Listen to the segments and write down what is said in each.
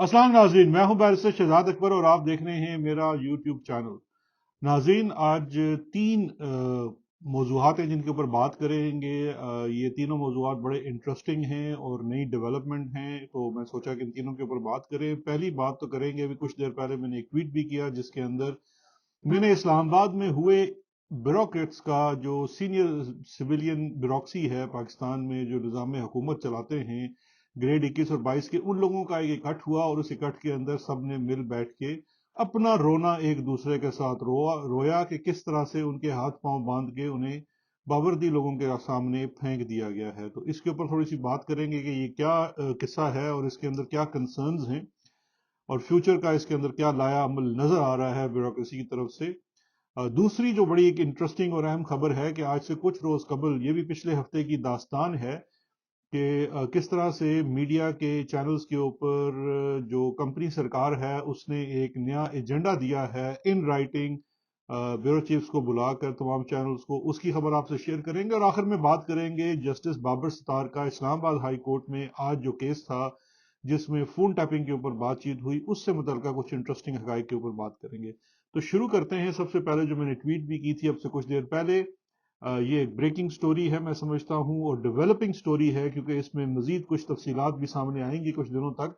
अस्सलाम नाज़रीन, मैं हूं बैरिस्टर शहजाद अकबर और आप देख रहे हैं मेरा यूट्यूब चैनल। नाज़रीन, आज तीन मौज़ूआत हैं जिनके ऊपर बात करेंगे। ये तीनों मौज़ूआत बड़े इंटरेस्टिंग हैं और नई डेवलपमेंट हैं, तो मैं सोचा कि इन तीनों के ऊपर बात करें। पहली बात तो करेंगे, अभी कुछ देर पहले मैंने एक ट्वीट भी किया जिसके अंदर मैंने इस्लामाबाद में हुए ब्यूरोक्रेट्स का, जो सीनियर सिविलियन ब्यूरोक्सी है पाकिस्तान में, जो निज़ाम हुकूमत चलाते हैं, ग्रेड 21 और 22 के, उन लोगों का एक इकट्ठ हुआ और उस इकट्ठ के अंदर सब ने मिल बैठ के अपना रोना एक दूसरे के साथ रोया कि किस तरह से उनके हाथ पांव बांध के उन्हें बावर्दी लोगों के सामने फेंक दिया गया है। तो इसके ऊपर थोड़ी सी बात करेंगे कि ये क्या किस्सा है और इसके अंदर क्या कंसर्न्स हैं और फ्यूचर का इसके अंदर क्या लाया अमल नजर आ रहा है ब्यूरोक्रेसी की तरफ से। दूसरी जो बड़ी एक इंटरेस्टिंग और अहम खबर है कि आज से कुछ रोज कबल, ये भी पिछले हफ्ते की दास्तान है, कि किस तरह से मीडिया के चैनल्स के ऊपर जो कंपनी सरकार है उसने एक नया एजेंडा दिया है इन राइटिंग ब्यूरो चीफ्स को बुलाकर तमाम चैनल्स को। उसकी खबर आपसे शेयर करेंगे और आखिर में बात करेंगे जस्टिस बाबर सत्तार का इस्लामाबाद हाई कोर्ट में आज जो केस था जिसमें फोन टैपिंग के ऊपर बातचीत हुई, उससे मुतल्लिका कुछ इंटरेस्टिंग हकाइक के ऊपर बात करेंगे। तो शुरू करते हैं। सबसे पहले जो मैंने ट्वीट भी की थी अब से कुछ देर पहले, ये एक ब्रेकिंग स्टोरी है मैं समझता हूं, और डेवलपिंग स्टोरी है क्योंकि इसमें मजीद कुछ तफसीलात भी सामने आएंगी कुछ दिनों तक।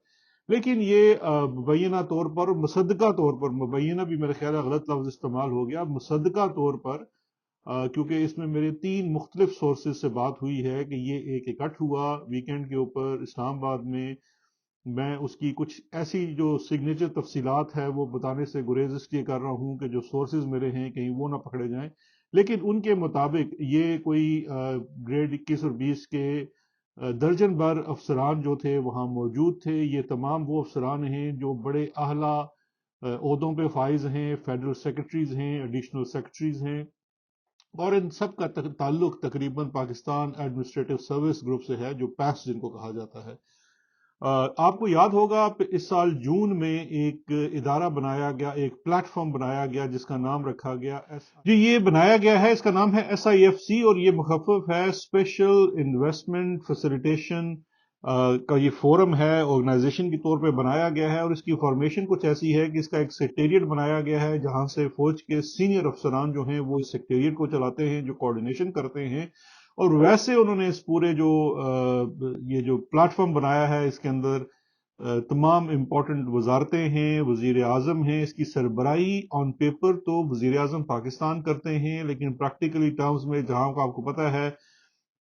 लेकिन ये मुबैना तौर पर, मुसद्दका तौर पर, मुबैना भी मेरे ख्याल है गलत लफ्ज इस्तेमाल हो गया, मुसद्दका तौर पर, क्योंकि इसमें मेरे तीन मुख्तलिफ सोर्सेज से बात हुई है कि ये एक इकट्ठ हुआ वीकेंड के ऊपर इस्लामाबाद में। मैं उसकी कुछ ऐसी जो सिग्नेचर तफसीलात है वो बताने से गुरेज इसलिए कर रहा हूं कि जो सोर्सेज मेरे हैं कहीं वो ना पकड़े जाएं। लेकिन उनके मुताबिक ये कोई ग्रेड 21 और 20 के दर्जन भर अफसरान जो थे वहां मौजूद थे। ये तमाम वो अफसरान हैं जो बड़े आला ओहदों पे फाइज हैं, फेडरल सेक्रेटरीज हैं, एडिशनल सेक्रेटरीज हैं, और इन सब का ताल्लुक तकरीबन पाकिस्तान एडमिनिस्ट्रेटिव सर्विस ग्रुप से है, जो पैस जिनको कहा जाता है। आपको याद होगा इस साल जून में एक इदारा बनाया गया, एक प्लेटफॉर्म बनाया गया जिसका नाम रखा गया जी, ये बनाया गया है, इसका नाम है SIFC, और ये मुखफ़फ़ है स्पेशल इन्वेस्टमेंट फैसिलिटेशन का ये फोरम है, ऑर्गेनाइजेशन के तौर पे बनाया गया है। और इसकी फॉर्मेशन कुछ ऐसी है कि इसका एक सेक्रेटेरिएट बनाया गया है जहां से फौज के सीनियर अफसरान जो हैं वो इस सेक्रेटेरिएट को चलाते हैं, जो कोऑर्डिनेशन करते हैं। और वैसे उन्होंने इस पूरे जो ये जो प्लेटफॉर्म बनाया है इसके अंदर तमाम इम्पोर्टेंट वजारतें हैं, वजीर आजम हैं, इसकी सरबराही ऑन पेपर तो वजीर आजम पाकिस्तान करते हैं, लेकिन प्रैक्टिकली टर्म्स में जहां का आपको पता है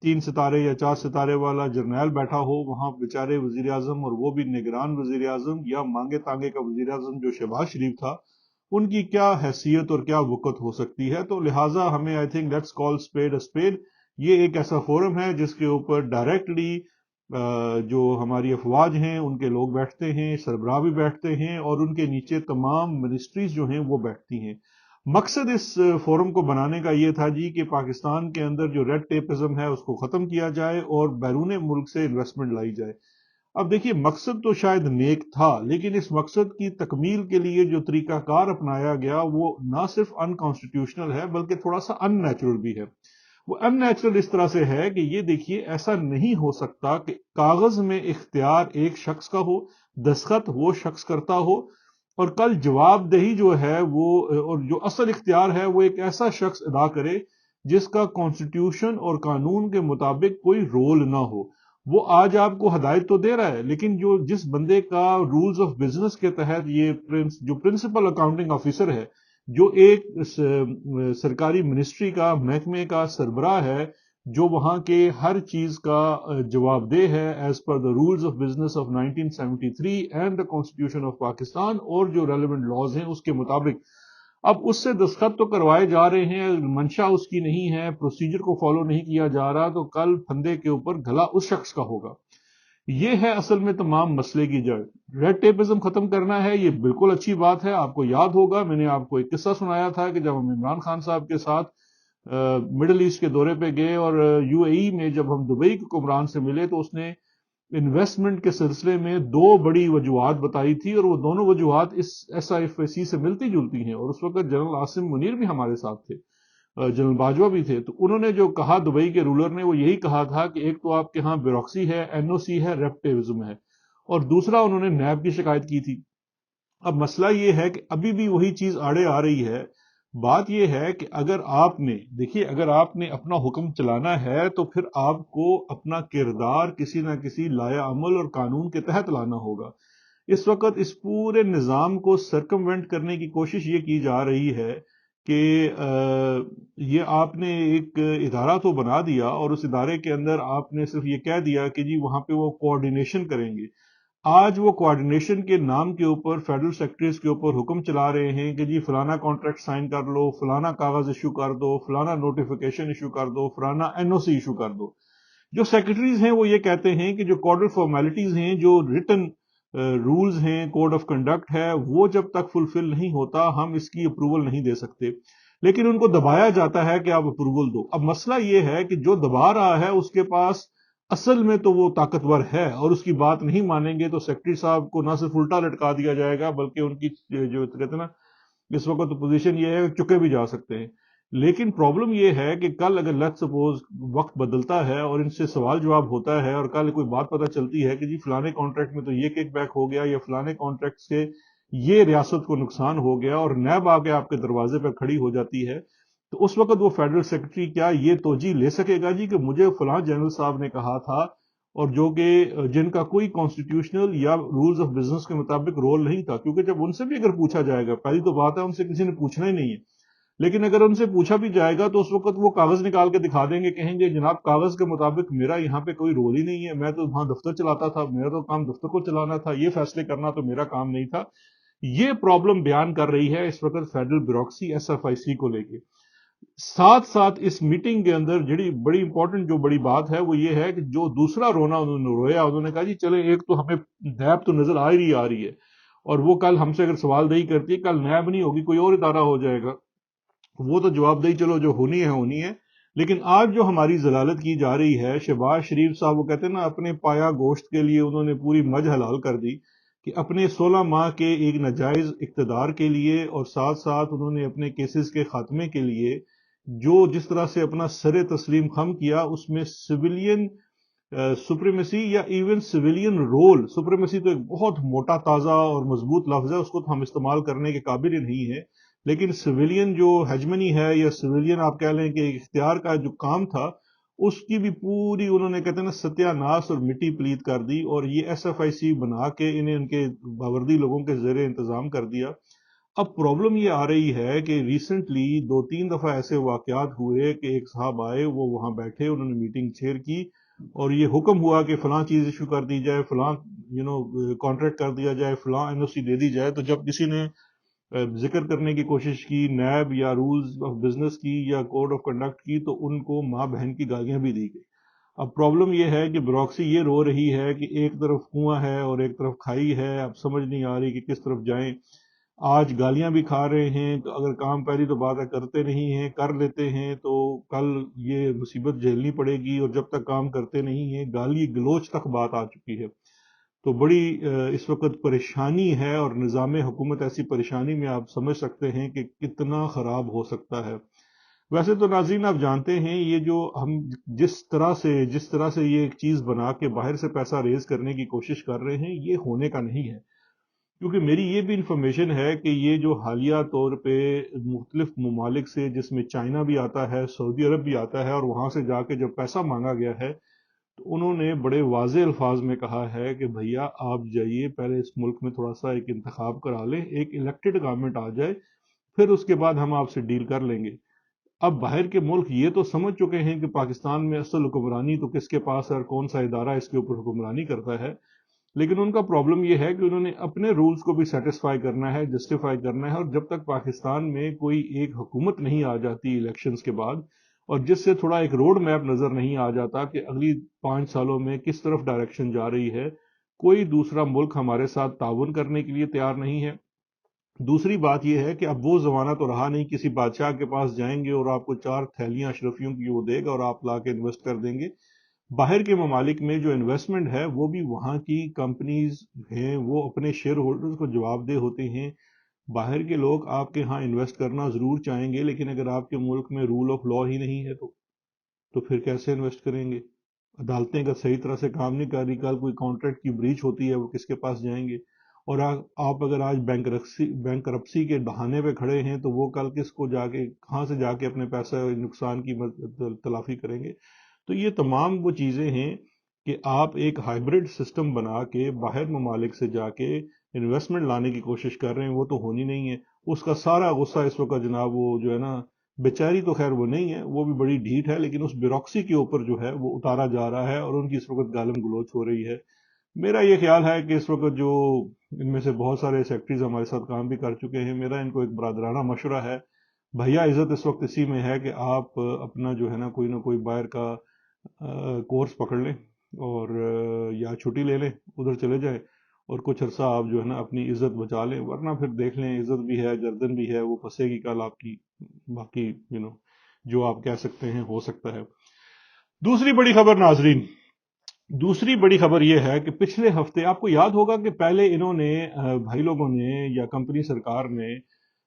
3 सितारे या 4 सितारे वाला जर्नैल बैठा हो, वहां बेचारे वजीर आजम, और वो भी निगरान वजीर आजम या मांगे तांगे का वजीर आजम जो शहबाज शरीफ था, उनकी क्या हैसियत और क्या वक़्त हो सकती है। तो लिहाजा हमें I think let's call spade a spade. ये एक ऐसा फोरम है जिसके ऊपर डायरेक्टली जो हमारी अफवाज हैं उनके लोग बैठते हैं, सरबराह भी बैठते हैं, और उनके नीचे तमाम मिनिस्ट्रीज जो हैं वो बैठती हैं। मकसद इस फोरम को बनाने का ये था जी कि पाकिस्तान के अंदर जो रेड टेपिज्म है उसको खत्म किया जाए और बैरून मुल्क से इन्वेस्टमेंट लाई जाए। अब देखिए, मकसद तो शायद नेक था, लेकिन इस मकसद की तकमील के लिए जो तरीकाकार अपनाया गया वो ना सिर्फ अनकॉन्स्टिट्यूशनल है बल्कि थोड़ा सा अननेचुरल भी है। वो अननेचुरल इस तरह से है कि ये देखिए, ऐसा नहीं हो सकता कि कागज में इख्तियार एक शख्स का हो, दस्तखत वो शख्स करता हो, और कल जवाबदेही जो है वो, और जो असल इख्तियार है वो एक ऐसा शख्स अदा करे जिसका कॉन्स्टिट्यूशन और कानून के मुताबिक कोई रोल ना हो। वो आज आपको हदायत तो दे रहा है, लेकिन जो जिस बंदे का रूल्स ऑफ बिजनेस के तहत ये जो प्रिंसिपल अकाउंटिंग ऑफिसर है, जो एक सरकारी मिनिस्ट्री का, महकमे का सरबराह है, जो वहां के हर चीज का जवाबदेह है as per the rules of business of 1973 and the constitution of Pakistan और जो रेलिवेंट लॉज हैं उसके मुताबिक, अब उससे दस्तखत तो करवाए जा रहे हैं, मंशा उसकी नहीं है, प्रोसीजर को फॉलो नहीं किया जा रहा, तो कल फंदे के ऊपर गला उस शख्स का होगा। ये है असल में तमाम मसले की जड़। रेड टेपिज्म खत्म करना है, ये बिल्कुल अच्छी बात है। आपको याद होगा मैंने आपको एक किस्सा सुनाया था कि जब हम इमरान खान साहब के साथ मिडिल ईस्ट के दौरे पे गए और UAE में जब हम दुबई के हुक्मरान से मिले तो उसने इन्वेस्टमेंट के सिलसिले में दो बड़ी वजूहात बताई थी, और वो दोनों वजूहात इस SIFC से मिलती जुलती हैं। और उस वक्त जनरल आसिम मुनीर भी हमारे साथ थे, जनरल बाजवा भी थे। तो उन्होंने जो कहा दुबई के रूलर ने, वो यही कहा था कि एक तो आपके यहाँ ब्यूरोक्रेसी है, NOC है, रेप्टिज्म है, اور دوسرا انہوں نے نیب کی شکایت کی تھی۔ اب مسئلہ یہ ہے کہ ابھی بھی وہی چیز آڑے آ رہی ہے۔ بات یہ ہے کہ اگر آپ نے دیکھیے اگر آپ نے اپنا حکم چلانا ہے تو پھر آپ کو اپنا کردار کسی نہ کسی لائحہ عمل اور قانون کے تحت لانا ہوگا۔ اس وقت اس پورے نظام کو سرکموینٹ کرنے کی کوشش یہ کی جا رہی ہے کہ یہ آپ نے ایک ادارہ تو بنا دیا اور اس ادارے کے اندر آپ نے صرف یہ کہہ دیا کہ جی وہاں پہ وہ کوآرڈینیشن کریں گے۔ آج وہ کوآرڈینیشن کے نام کے اوپر فیڈرل سیکرٹریز کے اوپر حکم چلا رہے ہیں کہ جی فلانا کانٹریکٹ سائن کر لو، فلانا کاغذ ایشو کر دو، فلانا نوٹیفیکیشن ایشو کر دو، فلانا این او سی ایشو کر دو۔ جو سیکرٹریز ہیں وہ یہ کہتے ہیں کہ جو کوڈ آف فارمیلٹیز ہیں، جو ریٹن رولز ہیں، کوڈ آف کنڈکٹ ہے، وہ جب تک فلفل نہیں ہوتا ہم اس کی اپروول نہیں دے سکتے، لیکن ان کو دبایا جاتا ہے کہ آپ اپروول دو۔ اب مسئلہ یہ ہے کہ جو دبا رہا ہے اس کے پاس اصل میں تو وہ طاقتور ہے، اور اس کی بات نہیں مانیں گے تو سیکرٹری صاحب کو نہ صرف الٹا لٹکا دیا جائے گا بلکہ ان کی جو کہتے ہیں نا اس وقت پوزیشن یہ ہے کہ چکے بھی جا سکتے ہیں۔ لیکن پرابلم یہ ہے کہ کل اگر لیٹ سپوز وقت بدلتا ہے اور ان سے سوال جواب ہوتا ہے اور کل کوئی بات پتہ چلتی ہے کہ جی فلانے کانٹریکٹ میں تو یہ کک بیک ہو گیا یا فلانے کانٹریکٹ سے یہ ریاست کو نقصان ہو گیا اور نیب آ کے آپ کے دروازے پہ کھڑی ہو جاتی ہے، تو اس وقت وہ فیڈرل سیکرٹری کیا یہ توجہ لے سکے گا جی کہ مجھے فلاں جنرل صاحب نے کہا تھا، اور جو کہ جن کا کوئی کانسٹیٹیوشنل یا رولز آف بزنس کے مطابق رول نہیں تھا، کیونکہ جب ان سے بھی اگر پوچھا جائے گا، پہلی تو بات ہے ان سے کسی نے پوچھنا ہی نہیں ہے، لیکن اگر ان سے پوچھا بھی جائے گا تو اس وقت وہ کاغذ نکال کے دکھا دیں گے، کہیں گے جناب کاغذ کے مطابق میرا یہاں پہ کوئی رول ہی نہیں ہے، میں تو وہاں دفتر چلاتا تھا، میرا تو کام دفتر کو چلانا تھا، یہ فیصلے کرنا تو میرا کام نہیں تھا۔ یہ پرابلم بیان کر رہی ہے اس وقت فیڈرل بیوروکریسی ایس ایف آئی سی کو لے کے۔ ساتھ ساتھ اس میٹنگ کے اندر جڑی بڑی امپورٹنٹ جو بڑی بات ہے وہ یہ ہے کہ جو دوسرا رونا انہوں نے رویا، انہوں نے کہا جی چلے ایک تو ہمیں نیب تو نظر آ رہی ہے، اور وہ کل ہم سے اگر سوال دہی کرتی ہے، کل نیب نہیں ہوگی کوئی اور ادارہ ہو جائے گا، وہ تو جواب دہی چلو جو ہونی ہے۔ لیکن آج جو ہماری ضلالت کی جا رہی ہے، شہباز شریف صاحب وہ کہتے ہیں نا اپنے پایا گوشت کے لیے انہوں نے پوری مجھ حلال کر دی کہ اپنے 16 ماہ کے ایک ناجائز اقتدار کے لیے اور ساتھ ساتھ انہوں نے اپنے کیسز کے خاتمے کے لیے جو جس طرح سے اپنا سر تسلیم خم کیا، اس میں سویلین سپریمیسی یا ایون سویلین رول، سپریمیسی تو ایک بہت موٹا تازہ اور مضبوط لفظ ہے، اس کو تو ہم استعمال کرنے کے قابل ہی نہیں ہے، لیکن سویلین جو ہیجمنی ہے یا سویلین آپ کہہ لیں کہ اختیار کا جو کام تھا اس کی بھی پوری انہوں نے کہتے ہیں نا ستیہ ناش اور مٹی پلیت کر دی، اور یہ ایس ایف آئی سی بنا کے انہیں ان کے باوردی لوگوں کے زیر انتظام کر دیا۔ اب پرابلم یہ آ رہی ہے کہ ریسنٹلی 2-3 دفعہ ایسے واقعات ہوئے کہ ایک صاحب آئے، وہ وہاں بیٹھے، انہوں نے میٹنگ چیئر کی اور یہ حکم ہوا کہ فلاں چیز ایشو کر دی جائے، فلاں کانٹریکٹ کر دیا جائے، فلاں این او سی دے دی جائے، تو جب کسی نے ذکر کرنے کی کوشش کی نیب یا رولز آف بزنس کی یا کوڈ آف کنڈکٹ کی، تو ان کو ماں بہن کی گالیاں بھی دی گئی۔ اب پرابلم یہ ہے کہ بیوروکریسی یہ رو رہی ہے کہ ایک طرف کنواں ہے اور ایک طرف کھائی ہے، اب سمجھ نہیں آ رہی کہ کس طرف جائیں۔ آج گالیاں بھی کھا رہے ہیں تو اگر کام پہلی تو بات ہے کرتے نہیں ہیں، کر لیتے ہیں تو کل یہ مصیبت جھیلنی پڑے گی، اور جب تک کام کرتے نہیں ہیں گالی گلوچ تک بات آ چکی ہے، تو بڑی اس وقت پریشانی ہے، اور نظام حکومت ایسی پریشانی میں آپ سمجھ سکتے ہیں کہ کتنا خراب ہو سکتا ہے۔ ویسے تو ناظرین آپ جانتے ہیں یہ جو ہم جس طرح سے یہ ایک چیز بنا کے باہر سے پیسہ ریز کرنے کی کوشش کر رہے ہیں، یہ ہونے کا نہیں ہے، کیونکہ میری یہ بھی انفارمیشن ہے کہ یہ جو حالیہ طور پہ مختلف ممالک سے جس میں چائنا بھی آتا ہے، سعودی عرب بھی آتا ہے، اور وہاں سے جا کے جب پیسہ مانگا گیا ہے تو انہوں نے بڑے واضح الفاظ میں کہا ہے کہ بھیا آپ جائیے پہلے اس ملک میں تھوڑا سا ایک انتخاب کرا لیں، ایک الیکٹڈ گورنمنٹ آ جائے، پھر اس کے بعد ہم آپ سے ڈیل کر لیں گے۔ اب باہر کے ملک یہ تو سمجھ چکے ہیں کہ پاکستان میں اصل حکمرانی تو کس کے پاس ہے اور کون سا ادارہ اس کے اوپر حکمرانی کرتا ہے، لیکن ان کا پرابلم یہ ہے کہ انہوں نے اپنے رولز کو بھی سیٹسفائی کرنا ہے، جسٹیفائی کرنا ہے، اور جب تک پاکستان میں کوئی ایک حکومت نہیں آ جاتی الیکشنز کے بعد، اور جس سے تھوڑا ایک روڈ میپ نظر نہیں آ جاتا کہ اگلی 5 سالوں میں کس طرف ڈائریکشن جا رہی ہے، کوئی دوسرا ملک ہمارے ساتھ تعاون کرنے کے لیے تیار نہیں ہے۔ دوسری بات یہ ہے کہ اب وہ زمانہ تو رہا نہیں کسی بادشاہ کے پاس جائیں گے اور آپ کو 4 تھیلیاں اشرفیوں کی وہ دے گا اور آپ لا کے انویسٹ کر دیں گے۔ باہر کے ممالک میں جو انویسٹمنٹ ہے وہ بھی وہاں کی کمپنیز ہیں، وہ اپنے شیئر ہولڈرز کو جواب دہ ہوتے ہیں۔ باہر کے لوگ آپ کے ہاں انویسٹ کرنا ضرور چاہیں گے، لیکن اگر آپ کے ملک میں رول آف لا ہی نہیں ہے تو پھر کیسے انویسٹ کریں گے؟ عدالتیں اگر صحیح طرح سے کام نہیں کر رہی، کل کوئی کانٹریکٹ کی بریچ ہوتی ہے وہ کس کے پاس جائیں گے؟ اور آپ اگر آج بینک کرپسی کے بہانے پہ کھڑے ہیں تو وہ کل کس کو جا کے کہاں سے جا کے اپنے پیسہ نقصان کی تلافی کریں گے؟ تو یہ تمام وہ چیزیں ہیں کہ آپ ایک ہائیبرڈ سسٹم بنا کے باہر ممالک سے جا کے انویسٹمنٹ لانے کی کوشش کر رہے ہیں، وہ تو ہونی نہیں ہے۔ اس کا سارا غصہ اس وقت جناب وہ جو ہے نا، بیچاری تو خیر وہ نہیں ہے، وہ بھی بڑی ڈھیٹ ہے، لیکن اس بیوروکسی کے اوپر جو ہے وہ اتارا جا رہا ہے اور ان کی اس وقت گالم گلوچ ہو رہی ہے۔ میرا یہ خیال ہے کہ اس وقت جو ان میں سے بہت سارے سیکٹریز ہمارے ساتھ کام بھی کر چکے ہیں، میرا ان کو ایک برادرانہ مشورہ ہے، بھیا عزت اس وقت اسی میں ہے کہ آپ اپنا جو ہے نا کوئی نہ کوئی باہر کا کورس پکڑ لیں اور یا چھٹی لے لیں، ادھر چلے جائیں اور کچھ عرصہ آپ جو ہے نا اپنی عزت بچا لیں، ورنہ پھر دیکھ لیں عزت بھی ہے گردن بھی ہے، وہ پھنسے گی کل آپ کی، باقی جو آپ کہہ سکتے ہیں ہو سکتا ہے۔ دوسری بڑی خبر ناظرین، دوسری بڑی خبر یہ ہے کہ پچھلے ہفتے آپ کو یاد ہوگا کہ پہلے انہوں نے بھائی لوگوں نے یا کمپنی سرکار نے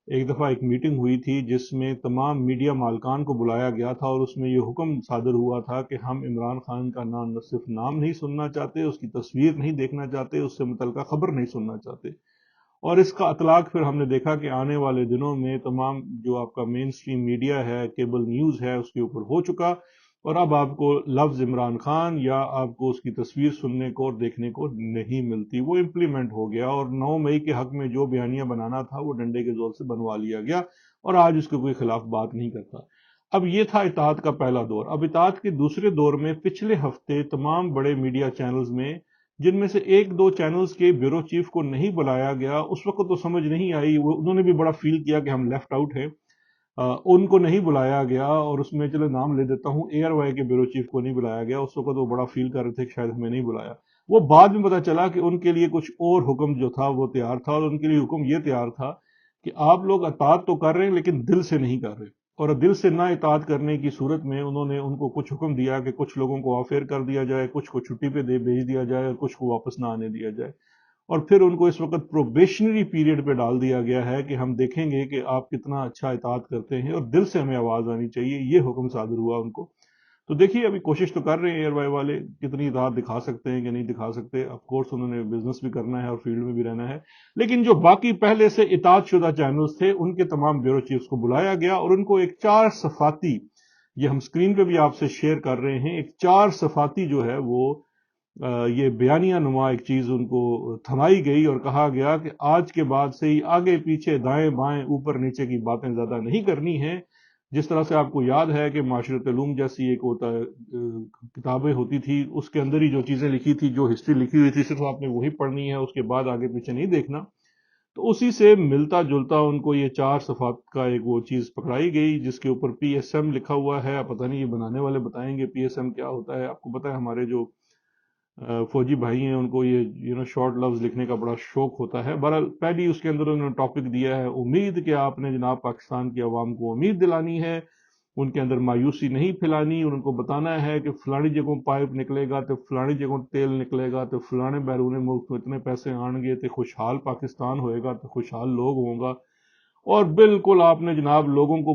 ایک دفعہ ایک میٹنگ ہوئی تھی جس میں تمام میڈیا مالکان کو بلایا گیا تھا اور اس میں یہ حکم صادر ہوا تھا کہ ہم عمران خان کا نہ صرف نام نہیں سننا چاہتے، اس کی تصویر نہیں دیکھنا چاہتے، اس سے متعلقہ خبر نہیں سننا چاہتے۔ اور اس کا اطلاق پھر ہم نے دیکھا کہ آنے والے دنوں میں تمام جو آپ کا مین سٹریم میڈیا ہے، کیبل نیوز ہے، اس کے اوپر ہو چکا، اور اب آپ کو لفظ عمران خان یا آپ کو اس کی تصویر سننے کو اور دیکھنے کو نہیں ملتی، وہ امپلیمنٹ ہو گیا، اور 9 مئی کے حق میں جو بیانیہ بنانا تھا وہ ڈنڈے کے زور سے بنوا لیا گیا، اور آج اس کے کوئی خلاف بات نہیں کرتا۔ اب یہ تھا اطاعت کا پہلا دور۔ اب اطاعت کے دوسرے دور میں پچھلے ہفتے تمام بڑے میڈیا چینلز میں، جن میں سے ایک دو چینلز کے بیورو چیف کو نہیں بلایا گیا، اس وقت تو سمجھ نہیں آئی، انہوں نے بھی بڑا فیل کیا کہ ہم لیفٹ آؤٹ ہیں، ان کو نہیں بلایا گیا، اور اس میں چلو نام لے دیتا ہوں، ایئر وائی کے بیورو چیف کو نہیں بلایا گیا، اس وقت وہ بڑا فیل کر رہے تھے کہ شاید ہمیں نہیں بلایا۔ وہ بعد میں پتا چلا کہ ان کے لیے کچھ اور حکم جو تھا وہ تیار تھا، اور ان کے لیے حکم یہ تیار تھا کہ آپ لوگ اطاعت تو کر رہے ہیں لیکن دل سے نہیں کر رہے، اور دل سے نہ اطاعت کرنے کی صورت میں انہوں نے ان کو کچھ حکم دیا کہ کچھ لوگوں کو آف ایئر کر دیا جائے، کچھ کو چھٹی پہ بھیج دیا جائے، اور کچھ کو واپس نہ آنے دیا جائے، اور پھر ان کو اس وقت پروبیشنری پیریڈ پہ ڈال دیا گیا ہے کہ ہم دیکھیں گے کہ آپ کتنا اچھا اطاعت کرتے ہیں اور دل سے ہمیں آواز آنی چاہیے، یہ حکم صادر ہوا ان کو۔ تو دیکھیے ابھی کوشش تو کر رہے ہیں ایئر وائی والے، کتنی اطاعت دکھا سکتے ہیں کہ نہیں دکھا سکتے، آف کورس انہوں نے بزنس بھی کرنا ہے اور فیلڈ میں بھی رہنا ہے، لیکن جو باقی پہلے سے اطاعت شدہ چینلز تھے ان کے تمام بیورو چیفز کو بلایا گیا اور ان کو ایک 4 صفاتی، یہ ہم سکرین پہ بھی آپ سے شیئر کر رہے ہیں، ایک 4 صفاتی جو ہے وہ یہ بیانیہ نما ایک چیز ان کو تھمائی گئی اور کہا گیا کہ آج کے بعد سے ہی آگے پیچھے دائیں بائیں اوپر نیچے کی باتیں زیادہ نہیں کرنی ہیں۔ جس طرح سے آپ کو یاد ہے کہ معاشرت علوم جیسی ایک ہوتا کتابیں ہوتی تھی، اس کے اندر ہی جو چیزیں لکھی تھی، جو ہسٹری لکھی ہوئی تھی، صرف آپ نے وہی پڑھنی ہے، اس کے بعد آگے پیچھے نہیں دیکھنا۔ تو اسی سے ملتا جلتا ان کو یہ 4 صفات کا ایک وہ چیز پکڑائی گئی جس کے اوپر پی ایس ایم لکھا ہوا ہے، پتہ نہیں یہ بنانے والے بتائیں گے پی ایس ایم کیا ہوتا ہے۔ آپ کو پتہ ہے ہمارے جو فوجی بھائی ہیں ان کو یہ شارٹ لفظ لکھنے کا بڑا شوق ہوتا ہے۔ بہرحال پہلی اس کے اندر انہوں نے ٹاپک دیا ہے امید، کہ آپ نے جناب پاکستان کی عوام کو امید دلانی ہے، ان کے اندر مایوسی نہیں پھیلانی، ان کو بتانا ہے کہ فلانی جگہوں پائپ نکلے گا تو فلانی جگہوں تیل نکلے گا تو فلانے بیرون ملک میں اتنے پیسے آن گے تو خوشحال پاکستان ہوئے گا تو خوشحال لوگ ہوں گا، اور بالکل آپ نے جناب لوگوں کو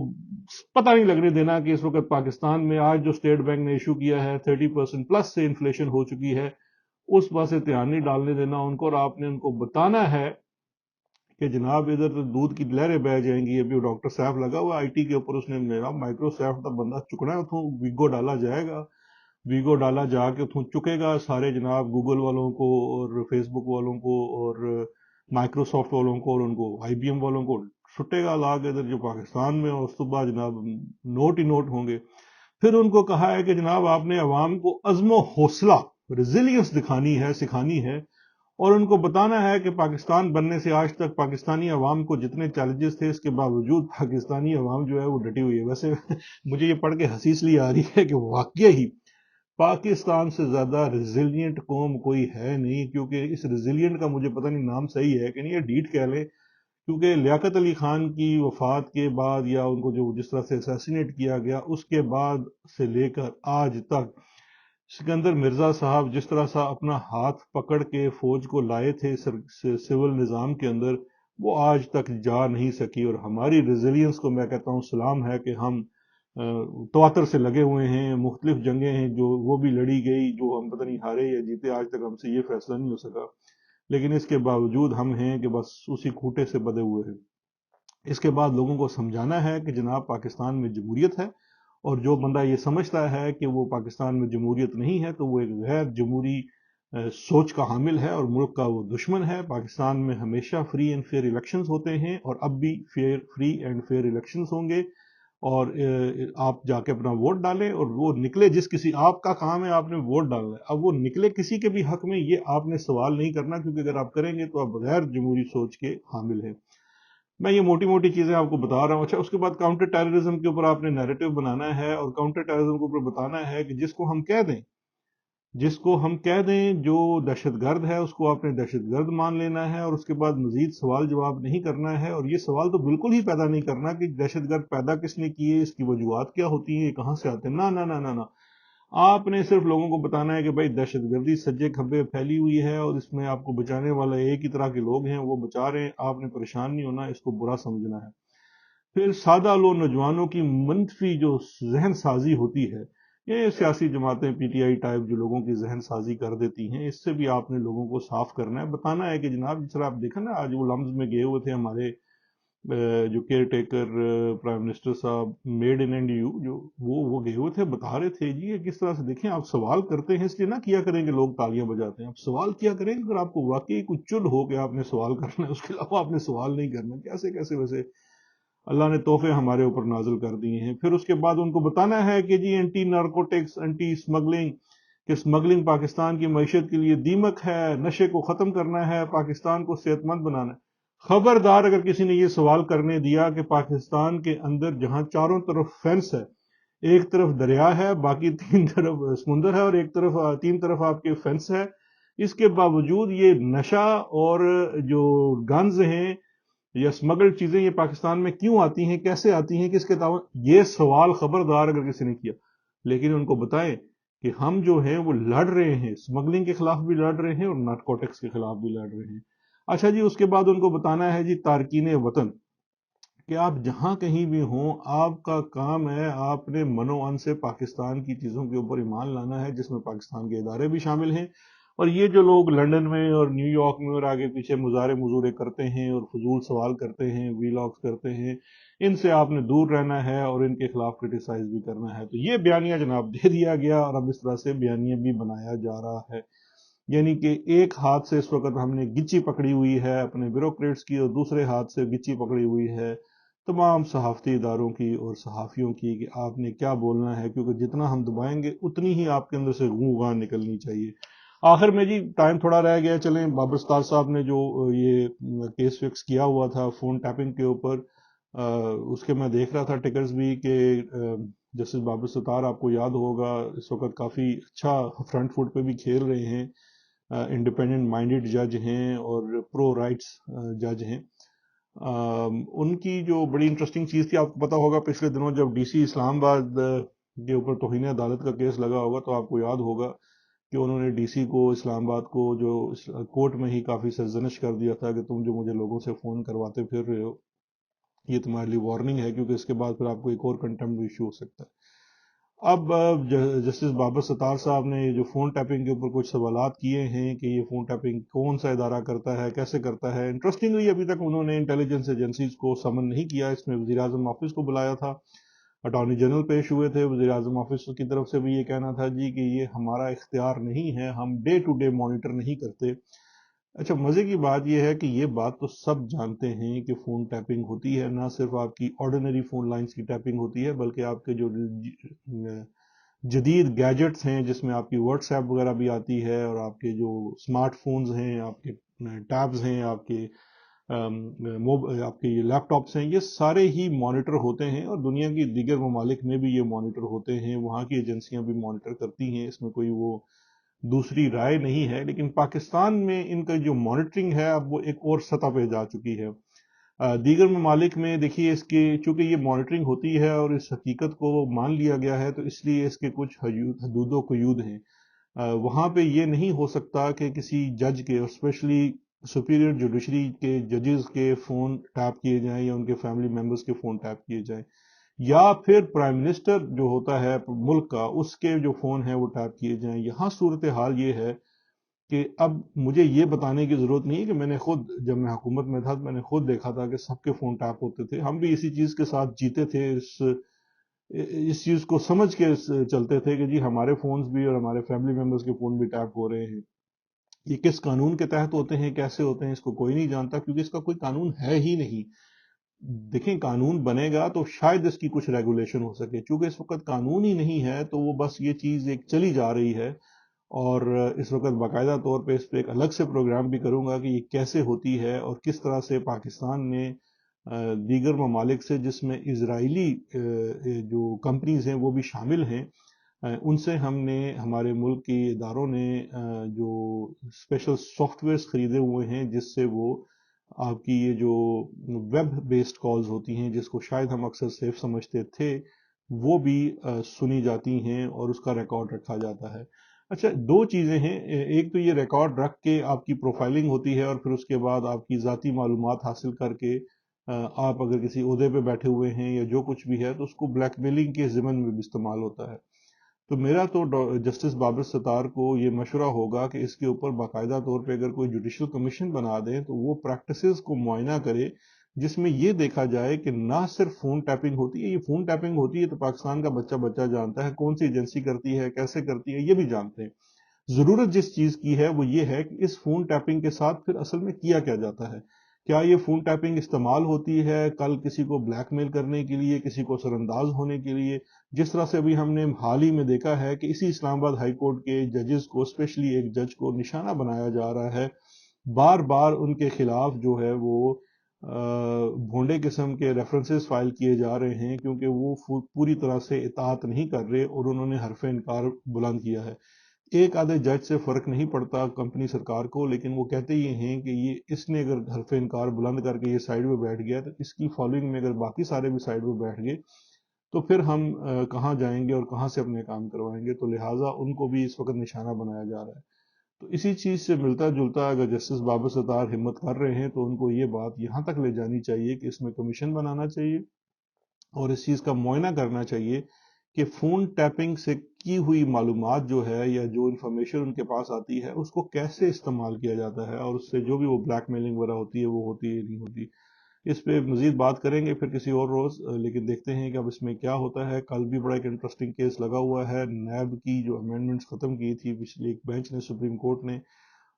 پتہ نہیں لگنے دینا کہ اس وقت پاکستان میں آج جو اسٹیٹ بینک نے ایشو کیا ہے 30% پلس سے انفلیشن ہو چکی ہے، اس بات سے دھیان نہیں ڈالنے دینا ان کو، اور آپ نے ان کو بتانا ہے کہ جناب ادھر تو دودھ کی لہریں بہ جائیں گی۔ ابھی ڈاکٹر صاحب لگا ہوا آئی ٹی کے اوپر، اس نے میرا مائکروسافٹ کا بندہ چکنا ہے، اتوں ویگو ڈالا جائے گا، ویگو ڈالا جا کے اتوں چکے گا سارے جناب گوگل والوں کو اور فیس بک والوں کو اور مائکروسافٹ والوں کو اور ان کو آئی بی ایم والوں کو چھٹے گا لا کے ادھر جو پاکستان میں، اور اس کے بعد جناب نوٹ ہی نوٹ ہوں گے۔ پھر ان کو کہا ہے کہ جناب آپ نے عوام کو عزم و حوصلہ، ریزیلینس دکھانی ہے، سکھانی ہے، اور ان کو بتانا ہے کہ پاکستان بننے سے آج تک پاکستانی عوام کو جتنے چیلنجز تھے اس کے باوجود پاکستانی عوام جو ہے وہ ڈٹی ہوئی ہے۔ ویسے مجھے یہ پڑھ کے ہنسی اس لیے آ رہی ہے کہ واقعی ہی پاکستان سے زیادہ ریزیلینٹ قوم کوئی ہے نہیں، کیونکہ اس ریزیلینٹ کا مجھے پتہ نہیں نام صحیح ہے کہ نہیں، یہ ڈیٹ کہہ لیں، کیونکہ لیاقت علی خان کی وفات کے بعد یا ان کو جو جس طرح سے اسیسینیٹ کیا گیا اس کے بعد سے لے کر آج تک سکندر مرزا صاحب جس طرح سے اپنا ہاتھ پکڑ کے فوج کو لائے تھے سول نظام کے اندر، وہ آج تک جا نہیں سکی، اور ہماری ریزیلینس کو میں کہتا ہوں سلام ہے کہ ہم तवातर से लगे हुए हैं, मुख्तलिफ जंगें हैं जो वो भी लड़ी गई, जो हम पता नहीं हारे या जीते, आज तक हमसे ये फैसला नहीं हो सका। लेकिन इसके बावजूद हम हैं कि बस उसी खूंटे से बंधे हुए हैं। इसके बाद लोगों को समझाना है कि जनाब पाकिस्तान में जमहूरियत है, और जो बंदा ये समझता है कि वो पाकिस्तान में जमहूरियत नहीं है तो वो एक गैर जमहूरी सोच का हामिल है और मुल्क का वो दुश्मन है। पाकिस्तान में हमेशा फ्री एंड फेयर इलेक्शंस होते हैं और अब भी फ्री एंड फेयर इलेक्शंस होंगे, और आप जाके अपना वोट डालें, और वो निकले जिस किसी, आपका काम है आपने वोट डालना है, अब वो निकले किसी के भी हक में, ये आपने सवाल नहीं करना, क्योंकि अगर आप करेंगे तो आप गैर जमहूरी सोच के हामिल हैं। मैं ये मोटी मोटी चीजें आपको बता रहा हूँ। अच्छा, उसके बाद काउंटर टेररिज्म के ऊपर आपने नैरेटिव बनाना है, और काउंटर टेररिज्म के ऊपर बताना है कि जिसको हम कह दें जो दहशतगर्द है उसको आपने दहशतगर्द मान लेना है, और उसके बाद मजीद सवाल जवाब नहीं करना है। और ये सवाल तो बिल्कुल ही पैदा नहीं करना कि दहशतगर्द पैदा किसने किए, इसकी वजूहत क्या होती हैं, ये कहाँ से आते हैं। ना ना ना ना ना, आपने सिर्फ लोगों को बताना है कि भाई दहशतगर्दी सज्जे खब्बे फैली हुई है और इसमें आपको बचाने वाला एक ही तरह के लोग हैं, वो बचा रहे हैं, आपने परेशान नहीं होना, इसको बुरा समझना है। फिर सादा लो नौजवानों की मनफी जो जहन साजी होती है, ये सियासी जमातें पीटीआई टाइप जो लोगों की जहन साजी कर देती हैं, इससे भी आपने लोगों को साफ करना है, बताना है कि जनाब जिस तरह आप देखा ना, आज वो लम्ज में गए हुए थे हमारे जो केयर टेकर प्राइम मिनिस्टर साहब, मेड इन एंड यू, जो वो गए हुए थे, बता रहे थे जी ये किस तरह से, देखें आप सवाल करते हैं इसलिए ना किया करेंगे लोग तालियां बजाते हैं, आप सवाल किया करेंगे अगर आपको वाकई कुछ चुल हो कि आपने सवाल करना है, उसके अलावा आपने सवाल नहीं करना। कैसे कैसे वैसे अल्लाह ने तोहफे हमारे ऊपर नाजिल कर दिए हैं। फिर उसके बाद उनको बताना है कि जी एंटी नारकोटिक्स, एंटी स्मगलिंग, कि स्मगलिंग पाकिस्तान की मईशत के लिए दीमक है, नशे को खत्म करना है, पाकिस्तान को सेहतमंद बनाना है। खबरदार अगर किसी ने ये सवाल करने दिया कि पाकिस्तान के अंदर जहां चारों तरफ फेंस है, एक तरफ दरिया है, बाकी तीन तरफ समुंदर है, और एक तरफ तीन तरफ आपके फेंस है, इसके बावजूद ये नशा और जो गन्स हैं या स्मगल्ड चीजें ये पाकिस्तान में क्यों आती हैं, कैसे आती हैं, किसके तावन, ये सवाल खबरदार अगर किसी ने किया। लेकिन उनको बताएं कि हम जो हैं वो लड़ रहे हैं, स्मगलिंग के खिलाफ भी लड़ रहे हैं और नारकोटिक्स के खिलाफ भी लड़ रहे हैं। अच्छा जी, उसके बाद उनको बताना है जी तारकीन वतन, कि आप जहां कहीं भी हों, आपका काम है आपने मनोअन से पाकिस्तान की चीजों के ऊपर ईमान लाना है, जिसमें पाकिस्तान के इदारे भी शामिल हैं। और ये जो लोग लंदन में और न्यूयॉर्क में और आगे पीछे मुजारे मुजूरे करते हैं और फजूल सवाल करते हैं, वीलॉग्स करते हैं, इनसे आपने दूर रहना है और इनके खिलाफ क्रिटिसाइज भी करना है। तो ये बयानिया जनाब दे दिया गया, और अब इस तरह से बयानिया भी बनाया जा रहा है। यानी कि एक हाथ से इस वक्त हमने गिच्ची पकड़ी हुई है अपने ब्यूरोक्रेट्स की, और दूसरे हाथ से गिच्ची पकड़ी हुई है तमाम सहाफती इदारों की और सहाफ़ियों की, कि आपने क्या बोलना है, क्योंकि जितना हम दबाएंगे उतनी ही आपके अंदर से गूं गां निकलनी चाहिए। आखिर में जी टाइम थोड़ा रह गया, चलें, बाबर सत्तार साहब ने जो ये केस फिक्स किया हुआ था फोन टैपिंग के ऊपर, उसके मैं देख रहा था टिकर्स भी कि जस्टिस बाबर सत्तार, आपको याद होगा, इस वक्त काफ़ी अच्छा फ्रंट फुट पे भी खेल रहे हैं, इंडिपेंडेंट माइंडेड जज हैं और प्रो राइट्स जज हैं। उनकी जो बड़ी इंटरेस्टिंग चीज़ थी, आपको पता होगा पिछले दिनों जब डीसी इस्लामाबाद के ऊपर तौहीन अदालत का केस लगा होगा, तो आपको याद होगा कि उन्होंने डीसी को, इस्लामाबाद को, जो कोर्ट में ही काफ़ी सरजनिश कर दिया था कि तुम जो मुझे लोगों से फ़ोन करवाते फिर रहे हो, ये तुम्हारे लिए वार्निंग है, क्योंकि इसके बाद फिर आपको एक और कंटेम्प्ट इशू हो सकता है। अब जस्टिस बाबर सत्तार साहब ने ये जो फोन टैपिंग के ऊपर कुछ सवालात किए हैं कि ये फोन टैपिंग कौन सा इदारा करता है, कैसे करता है। इंटरेस्टिंगली अभी तक उन्होंने इंटेलिजेंस एजेंसीज को समन नहीं किया, इसमें वज़ीर आज़म ऑफिस को बुलाया था, अटॉर्नी जनरल पेश हुए थे, वज़ीर आज़म ऑफिस की तरफ से भी ये कहना था जी कि ये हमारा इख्तियार नहीं है, हम डे टू डे मॉनिटर नहीं करते। अच्छा, मजे की बात यह है कि ये बात तो सब जानते हैं कि फोन टैपिंग होती है, ना सिर्फ आपकी ऑर्डिनरी फोन लाइंस की टैपिंग होती है, बल्कि आपके जो जदीद गैजेट्स हैं जिसमें आपकी व्हाट्सएप वगैरह भी आती है, और आपके जो स्मार्टफोन्स हैं, आपके टैब्स हैं, आपके ये लैपटॉप्स हैं, ये सारे ही मॉनिटर होते हैं, और दुनिया की दीगर ममालिक में भी ये मॉनिटर होते हैं, वहाँ की एजेंसियां भी मॉनिटर करती हैं, इसमें कोई वो दूसरी राय नहीं है। लेकिन पाकिस्तान में इनका जो मॉनिटरिंग है अब वो एक और सतह पे जा चुकी है। दीगर ममालिक में देखिए, इसके चूंकि ये मॉनिटरिंग होती है और इस हकीकत को मान लिया गया है, तो इसलिए इसके कुछ हदूद कयूद हैं। वहाँ पे ये नहीं हो सकता कि किसी जज के, और स्पेशली सुपीरियर जुडिशरी के जजेस के फ़ोन टैप किए जाएं या उनके फैमिली मेम्बर्स के फ़ोन टैप किए जाएं। या फिर प्राइम मिनिस्टर जो होता है मुल्क का, उसके जो फोन है वो टैप किए जाएं। यहाँ सूरत हाल ये है कि अब मुझे ये बताने की जरूरत नहीं है कि मैंने खुद, जब मैं हुकूमत में था तो मैंने खुद देखा था कि सबके फोन टैप होते थे। हम भी इसी चीज के साथ जीते थे, इस चीज को समझ के चलते थे कि जी हमारे फोन्स भी और हमारे फैमिली मेंबर्स के फोन भी टैप हो रहे हैं। ये किस कानून के तहत होते हैं, कैसे होते हैं, इसको कोई नहीं जानता, क्योंकि इसका कोई कानून है ही नहीं। देखें, कानून बनेगा तो शायद इसकी कुछ रेगुलेशन हो सके, क्योंकि इस वक्त कानून ही नहीं है, तो वो बस ये चीज एक चली जा रही है। और इस वक्त बाकायदा तौर पे इस पे एक अलग से प्रोग्राम भी करूंगा कि ये कैसे होती है और किस तरह से पाकिस्तान ने दीगर ममालिक से, जिसमें इजरायली जो कंपनीज हैं वो भी शामिल हैं, उनसे हमने, हमारे मुल्क के इदारों ने जो स्पेशल सॉफ्टवेयर्स खरीदे हुए हैं, जिससे वो आपकी ये जो वेब बेस्ड कॉल्स होती हैं, जिसको शायद हम अक्सर सेफ समझते थे, वो भी सुनी जाती हैं और उसका रिकॉर्ड रखा जाता है। अच्छा, दो चीज़ें हैं। एक तो ये रिकॉर्ड रख के आपकी प्रोफाइलिंग होती है, और फिर उसके बाद आपकी ज़ाती मालूमात हासिल करके आप अगर किसी ओहदे पे बैठे हुए हैं या जो कुछ भी है, तो उसको ब्लैकमेलिंग के ज़िमन में भी इस्तेमाल होता है। तो मेरा तो जस्टिस बाबर सत्तार को ये मशवरा होगा कि इसके ऊपर बाकायदा तौर पे अगर कोई जुडिशल कमीशन बना दें, तो वो प्रैक्टिसेस को मुआयना करे, जिसमें ये देखा जाए कि ना सिर्फ फोन टैपिंग होती है, ये फोन टैपिंग होती है तो पाकिस्तान का बच्चा बच्चा जानता है, कौन सी एजेंसी करती है, कैसे करती है, ये भी जानते हैं। जरूरत जिस चीज की है वो ये है कि इस फोन टैपिंग के साथ फिर असल में किया क्या जाता है। क्या ये फोन टैपिंग इस्तेमाल होती है कल किसी को ब्लैकमेल करने के लिए, किसी को सरअंदाज होने के लिए? जिस तरह से अभी हमने हाल ही में देखा है कि इसी इस्लामाबाद हाई कोर्ट के जजेस को, स्पेशली एक जज को निशाना बनाया जा रहा है, बार बार उनके खिलाफ जो है वो भोंडे किस्म के रेफरेंसेस फाइल किए जा रहे हैं, क्योंकि वो पूरी तरह से इताअत नहीं कर रहे और उन्होंने हरफ इनकार बुलंद किया है। एक आधे जज से फर्क नहीं पड़ता कंपनी सरकार को, लेकिन वो कहते ये हैं कि ये इसने अगर हरफ इनकार बुलंद करके ये साइड में बैठ गया, तो इसकी फॉलोइंग में अगर बाकी सारे भी साइड में बैठ गए, तो फिर हम कहाँ जाएंगे और कहाँ से अपने काम करवाएंगे? तो लिहाजा उनको भी इस वक्त निशाना बनाया जा रहा है। तो इसी चीज से मिलता जुलता अगर जस्टिस बाबर सत्तार हिम्मत कर रहे हैं, तो उनको ये बात यहाँ तक ले जानी चाहिए कि इसमें कमीशन बनाना चाहिए और इस चीज का मुआयना करना चाहिए कि फोन टैपिंग से की हुई मालूमात जो है, या जो इंफॉर्मेशन उनके पास आती है, उसको कैसे इस्तेमाल किया जाता है, और उससे जो भी वो ब्लैकमेलिंग वगैरह होती है वो होती है नहीं होती। इस पे मजीद बात करेंगे फिर किसी और रोज, लेकिन देखते हैं कि अब इसमें क्या होता है। कल भी बड़ा एक इंटरेस्टिंग केस लगा हुआ है, नैब की जो अमेंडमेंट्स खत्म की थी पिछले एक बेंच ने, सुप्रीम कोर्ट ने,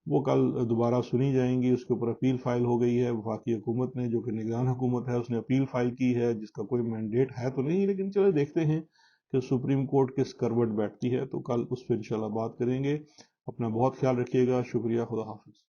वो कल दोबारा सुनी जाएंगी। उसके ऊपर अपील फाइल हो गई है। वफाकी हुकूमत ने, जो कि निगरान हुकूमत है, उसने अपील फाइल की है, जिसका कोई मैंडेट है तो नहीं, लेकिन चलो देखते हैं कि सुप्रीम कोर्ट किस करवट बैठती है। तो कल उस पर इंशाल्लाह बात करेंगे। अपना बहुत ख्याल रखिएगा। शुक्रिया। खुदा हाफिज।